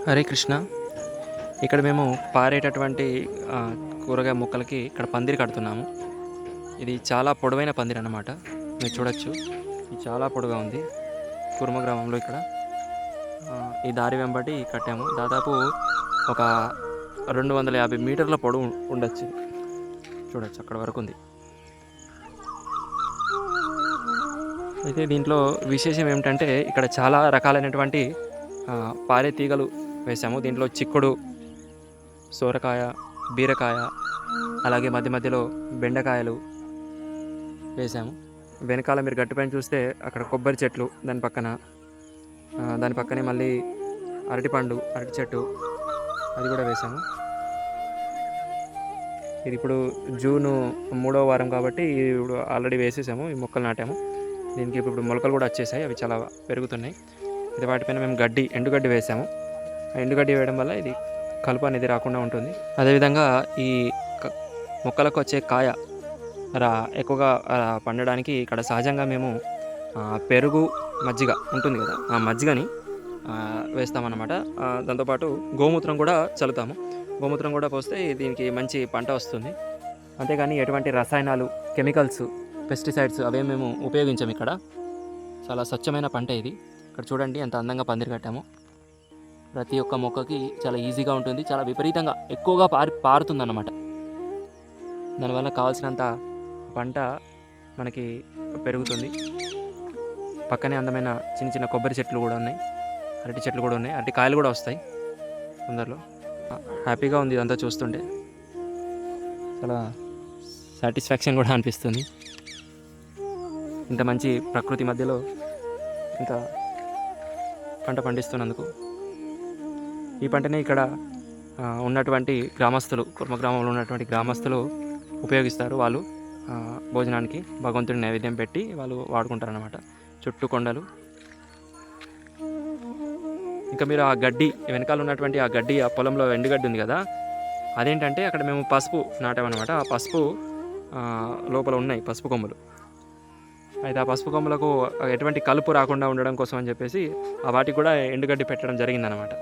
హరే కృష్ణ. ఇక్కడ మేము పారేటటువంటి కూరగాయ మొక్కలకి ఇక్కడ పందిరి కడుతున్నాము. ఇది చాలా పొడవైన పందిరి అన్నమాట. మీరు చూడొచ్చు, ఇది చాలా పొడవుగా ఉంది. కుర్మ గ్రామంలో ఇక్కడ ఈ దారి వెంబడి కట్టాము. దాదాపు ఒక 250 మీటర్ల పొడవు ఉండొచ్చు. చూడొచ్చు, అక్కడ వరకు ఉంది. అయితే దీంట్లో విశేషం ఏమిటంటే ఇక్కడ చాలా రకాలైనటువంటి పారే తీగలు వేసాము. దీంట్లో చిక్కుడు, సోరకాయ, బీరకాయ, అలాగే మధ్య మధ్యలో బెండకాయలు వేసాము. వెనకాల మీరు గట్టిపైన చూస్తే అక్కడ కొబ్బరి చెట్లు, దాని పక్కనే మళ్ళీ అరటి చెట్టు అది కూడా వేసాము. ఇది ఇప్పుడు జూన్ 3వ వారం కాబట్టి ఇప్పుడు ఆల్రెడీ వేసేసాము. ఈ మొక్కలు నాటాము. దీనికి ఇప్పుడు మొలకలు కూడా వచ్చేసాయి, అవి చాలా పెరుగుతున్నాయి. ఇది వాటిపైన మేము ఎండుగడ్డి వేసాము. ఆ ఎండుగడ్డి వేయడం వల్ల ఇది కలుపు అనేది రాకుండా ఉంటుంది. అదేవిధంగా ఈ మొక్కలకు వచ్చే కాయ ఎక్కువగా పండడానికి ఇక్కడ సహజంగా మేము పెరుగు, మజ్జిగ ఉంటుంది కదా, ఆ మజ్జిగని వేస్తామన్నమాట. దాంతోపాటు గోమూత్రం కూడా చల్లుతాము. గోమూత్రం కూడా పోస్తే దీనికి మంచి పంట వస్తుంది. అంతేగాని ఎటువంటి రసాయనాలు, కెమికల్స్, పెస్టిసైడ్స్ అవే మేము ఉపయోగించాము. ఇక్కడ చాలా స్వచ్ఛమైన పంట ఇది. ఇక్కడ చూడండి ఎంత అందంగా పందిరి కట్టాము. ప్రతి ఒక్క మొక్కకి చాలా ఈజీగా ఉంటుంది, చాలా విపరీతంగా ఎక్కువగా పారుతుందన్నమాట. దానివల్ల కావాల్సినంత పంట మనకి పెరుగుతుంది. పక్కనే అందమైన చిన్న చిన్న కొబ్బరి చెట్లు కూడా ఉన్నాయి, అరటి చెట్లు కూడా ఉన్నాయి, అరటి కాయలు కూడా వస్తాయి తొందరలో. హ్యాపీగా ఉంది ఇదంతా చూస్తుంటే, చాలా సాటిస్ఫాక్షన్ కూడా అనిపిస్తుంది. ఇంత మంచి ప్రకృతి మధ్యలో ఇంత పంట పండిస్తున్నందుకు. ఈ పంటనే ఇక్కడ ఉన్నటువంటి గ్రామస్తులు, కుర్మ గ్రామంలో ఉన్నటువంటి గ్రామస్తులు ఉపయోగిస్తారు. వాళ్ళు భోజనానికి భగవంతుడి నైవేద్యం పెట్టి వాళ్ళు వాడుకుంటారు అన్నమాట. చుట్టూ కొండలు. ఇంకా మీరు ఆ గడ్డి వెనకాల ఉన్నటువంటి ఆ గడ్డి, ఆ పొలంలో ఎండుగడ్డి ఉంది కదా, అదేంటంటే అక్కడ మేము పసుపు నాటామన్నమాట. ఆ పసుపు లోపల ఉన్నాయి పసుపు కొమ్ములు. అయితే ఆ పసుపు కొమ్ములకు ఎటువంటి కలుపు రాకుండా ఉండడం కోసం అని చెప్పేసి వాటికి కూడా ఎండుగడ్డి పెట్టడం జరిగిందనమాట.